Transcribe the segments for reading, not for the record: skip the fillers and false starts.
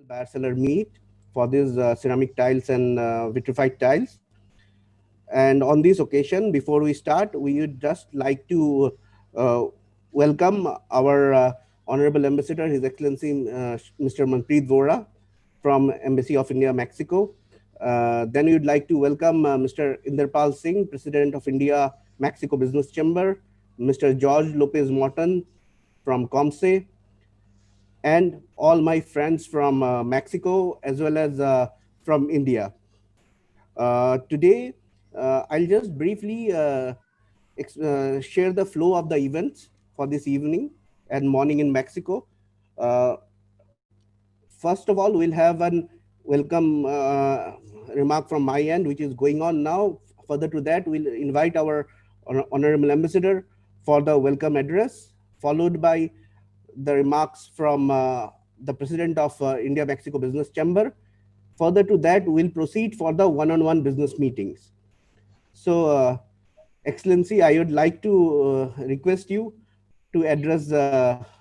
buyer seller meet for these ceramic tiles and vitrified tiles. And on this occasion, before we start, we would just like to uh, welcome our Honorable Ambassador, His Excellency Mr. Manpreet Vora from Embassy of India, Mexico. Then we would like to welcome Mr. Inderpal Singh, President of India Mexico Business Chamber, Mr. George Lopez Morton from COMSE, and all my friends from Mexico as well as from India. Today, I'll just briefly share the flow of the events for this evening and morning in Mexico. Uh, First of all, we'll have an welcome remark from my end, which is going on now. Further to that, we'll invite our Honorable Ambassador for the welcome address, followed by the remarks from the President of India Mexico Business Chamber. Further to that, we'll proceed for the one-on-one business meetings. So, Excellency, I would like to request you to address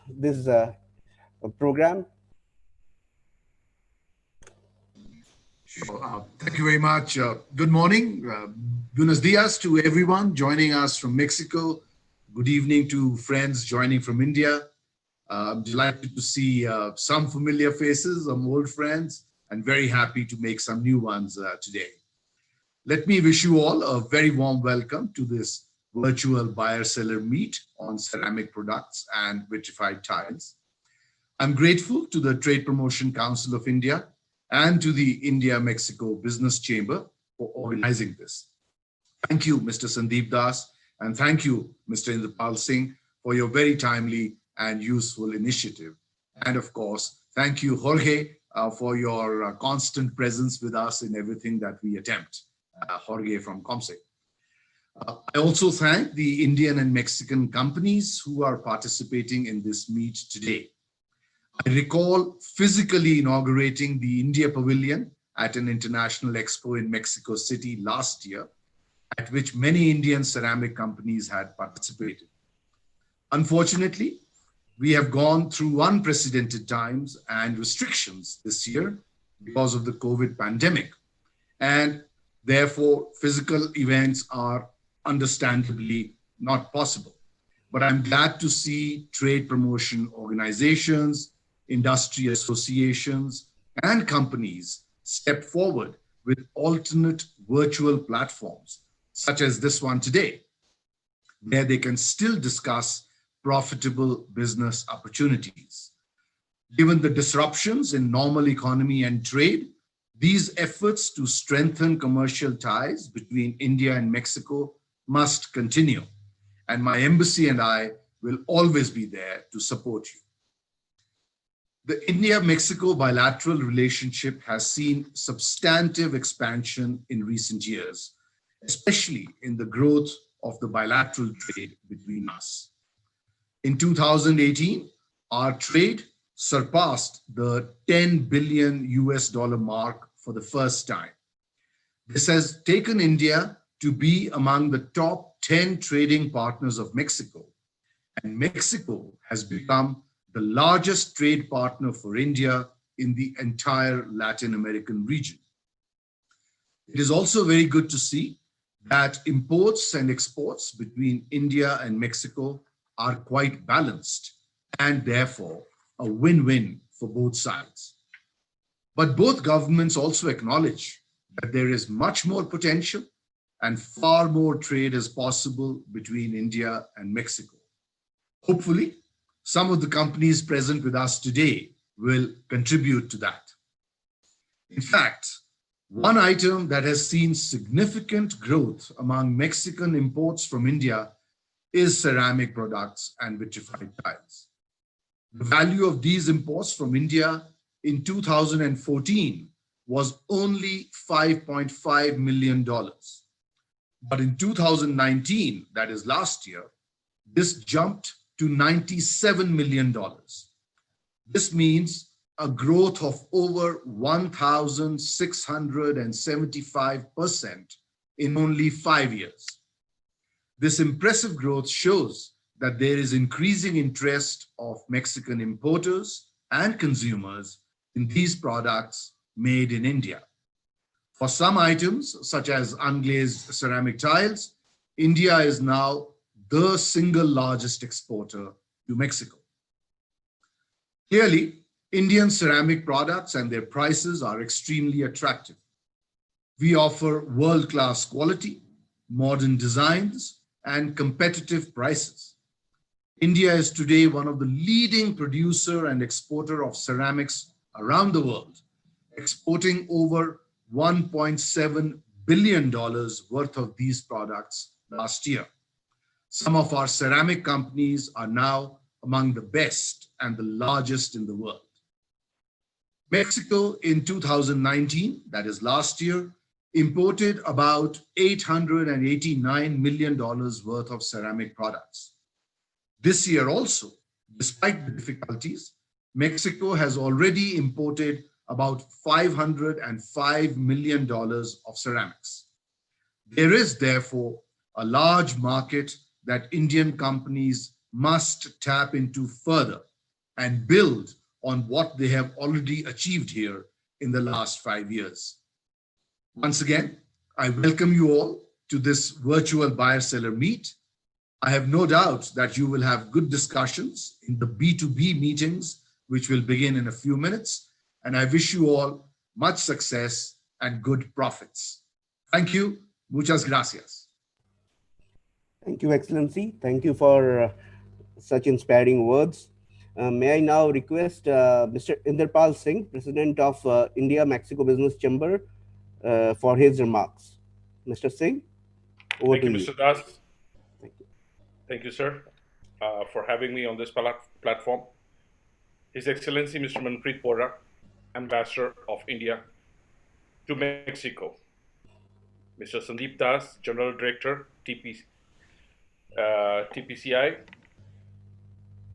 this program. Sure. Thank you very much. Good morning. Buenos dias to everyone joining us from Mexico. Good evening to friends joining from India. I'm delighted to see some familiar faces, some old friends, and very happy to make some new ones today. Let me wish you all a very warm welcome to this virtual buyer-seller meet on ceramic products and vitrified tiles. I'm grateful to the Trade Promotion Council of India and to the India-Mexico Business Chamber for organizing this. Thank you, Mr. Sandeep Das, and thank you, Mr. Inderpal Singh, for your very timely and useful initiative. And of course, thank you, Jorge, for your constant presence with us in everything that we attempt. Jorge from COMSE. I also thank the Indian and Mexican companies who are participating in this meet today. I recall physically inaugurating the India Pavilion at an international expo in Mexico City last year, at which many Indian ceramic companies had participated. Unfortunately, we have gone through unprecedented times and restrictions this year because of the COVID pandemic. And therefore, physical events are understandably not possible. But I'm glad to see trade promotion organizations, industry associations, and companies step forward with alternate virtual platforms, such as this one today, where they can still discuss profitable business opportunities. Given the disruptions in normal economy and trade, these efforts to strengthen commercial ties between India and Mexico must continue, and my embassy and I will always be there to support you. The India-Mexico bilateral relationship has seen substantive expansion in recent years, especially in the growth of the bilateral trade between us. In 2018, our trade surpassed the 10 billion US dollar mark for the first time. This has taken India to be among the top 10 trading partners of Mexico, and Mexico has become the largest trade partner for India in the entire Latin American region. It is also very good to see that imports and exports between India and Mexico are quite balanced and therefore a win-win for both sides. But both governments also acknowledge that there is much more potential and far more trade is possible between India and Mexico. Hopefully, some of the companies present with us today will contribute to that. In fact, one item that has seen significant growth among Mexican imports from India is ceramic products and vitrified tiles. The value of these imports from India in 2014 was only $5.5 million. But in 2019, that is last year, this jumped to $97 million. This means a growth of over 1,675% in only 5 years. This impressive growth shows that there is increasing interest of Mexican importers and consumers in these products made in India. For some items, such as unglazed ceramic tiles, India is now the single largest exporter to Mexico. Clearly, Indian ceramic products and their prices are extremely attractive. We offer world class quality, modern designs, and competitive prices. India is today one of the leading producer and exporter of ceramics around the world, exporting over $1.7 billion worth of these products last year. Some of our ceramic companies are now among the best and the largest in the world. Mexico in 2019, that is last year, imported about $889 million worth of ceramic products. This year also, despite the difficulties, Mexico has already imported about $505 million of ceramics. There is therefore a large market that Indian companies must tap into further and build on what they have already achieved here in the last 5 years. Once again, I welcome you all to this virtual buyer seller meet. I have no doubt that you will have good discussions in the B2B meetings, which will begin in a few minutes. And I wish you all much success and good profits. Thank you. Muchas gracias. Thank you, Excellency. Thank you for such inspiring words. May I now request Mr. Inderpal Singh, President of India Mexico Business Chamber, for his remarks. Mr. Singh, over Thank to you, you. Mr. Das. Thank you. Thank you, sir, for having me on this platform. His Excellency Mr. Manpreet Bora, Ambassador of India to Mexico. Mr. Sandeep Das, General Director, TPCI.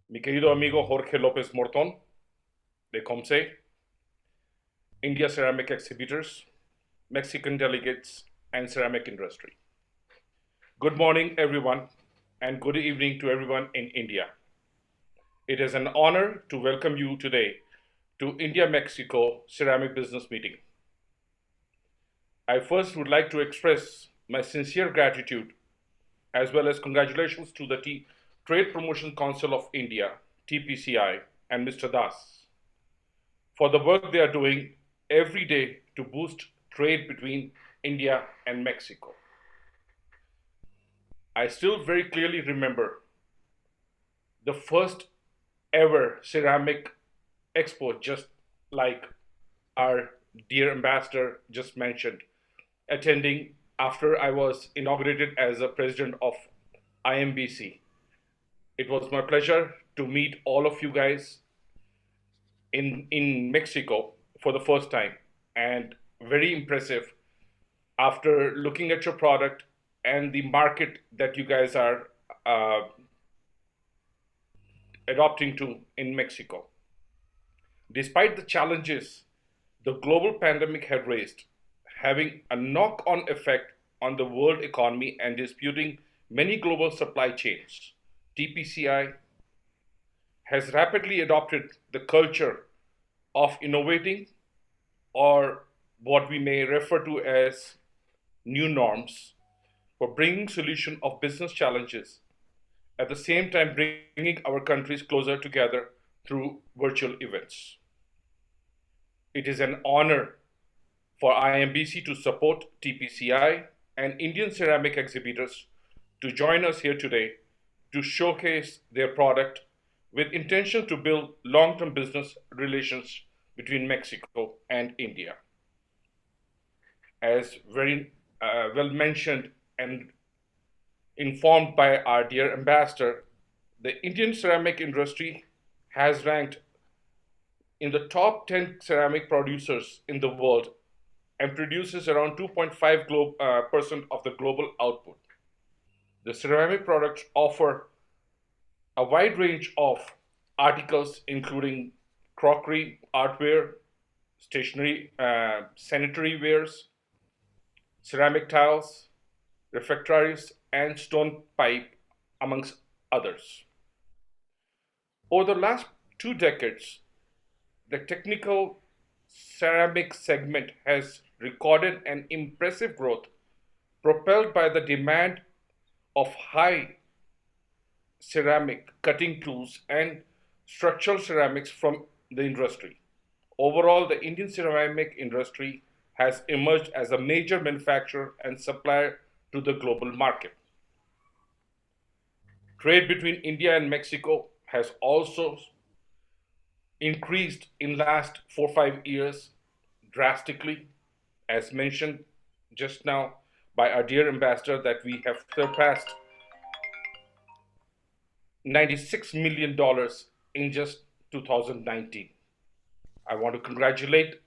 Mi querido amigo Jorge López Morton, de COMSE. India Ceramic Exhibitors, Mexican delegates, and ceramic industry. Good morning, everyone, and good evening to everyone in India. It is an honor to welcome you today to India-Mexico Ceramic Business Meeting. I first would like to express my sincere gratitude as well as congratulations to the Trade Promotion Council of India, TPCI, and Mr. Das for the work they are doing every day to boost trade between India and Mexico. I still very clearly remember the first ever ceramic expo, just like our dear ambassador just mentioned, attending after I was inaugurated as a president of IMBC. It was my pleasure to meet all of you guys in Mexico for the first time, and very impressive after looking at your product and the market that you guys are adopting to in Mexico. Despite the challenges the global pandemic had raised, having a knock on effect on the world economy and disputing many global supply chains, TPCI has rapidly adopted the culture of innovating, or what we may refer to as new norms, for bringing solution of business challenges, at the same time bringing our countries closer together through virtual events. It is an honor for IMBC to support TPCI and Indian ceramic exhibitors to join us here today to showcase their product with intention to build long-term business relations between Mexico and India. As very well mentioned and informed by our dear ambassador, the Indian ceramic industry has ranked in the top 10 ceramic producers in the world and produces around 2.5% of the global output. The ceramic products offer a wide range of articles, including crockery, artware, stationery, sanitary wares, ceramic tiles, refractories, and stone pipe, amongst others. Over the last 2 decades, the technical ceramic segment has recorded an impressive growth propelled by the demand of high ceramic cutting tools and structural ceramics from the industry. Overall, the Indian ceramic industry has emerged as a major manufacturer and supplier to the global market. Trade between India and Mexico has also increased in last 4 5 years drastically, as mentioned just now by our dear ambassador, that we have surpassed $96 million in just 2019. I want to congratulate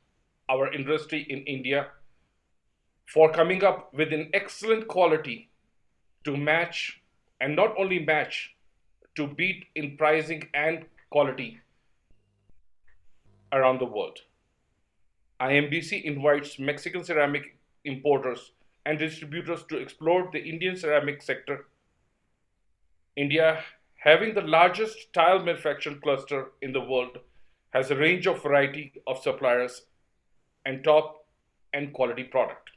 our industry in India for coming up with an excellent quality to match, and not only match, to beat in pricing and quality around the world. IMBC invites Mexican ceramic importers and distributors to explore the Indian ceramic sector. India, having the largest tile manufacturing cluster in the world, has a range of variety of suppliers and top and quality product.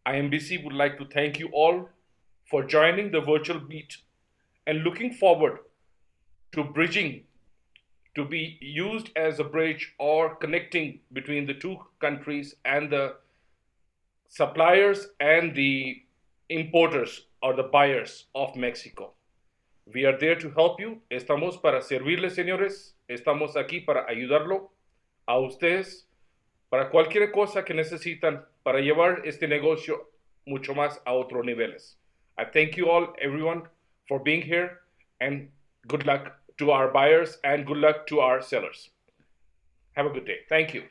IMBC would like to thank you all for joining the virtual meet and looking forward to bridging, to be used as a bridge or connecting between the two countries and the suppliers and the importers or the buyers of Mexico. We are there to help you. Estamos para servirles, señores. Estamos aquí para ayudarlo a ustedes para cualquier cosa que necesitan para llevar este negocio mucho más a otros niveles. I thank you all, everyone, for being here, and good luck to our buyers and good luck to our sellers. Have a good day. Thank you.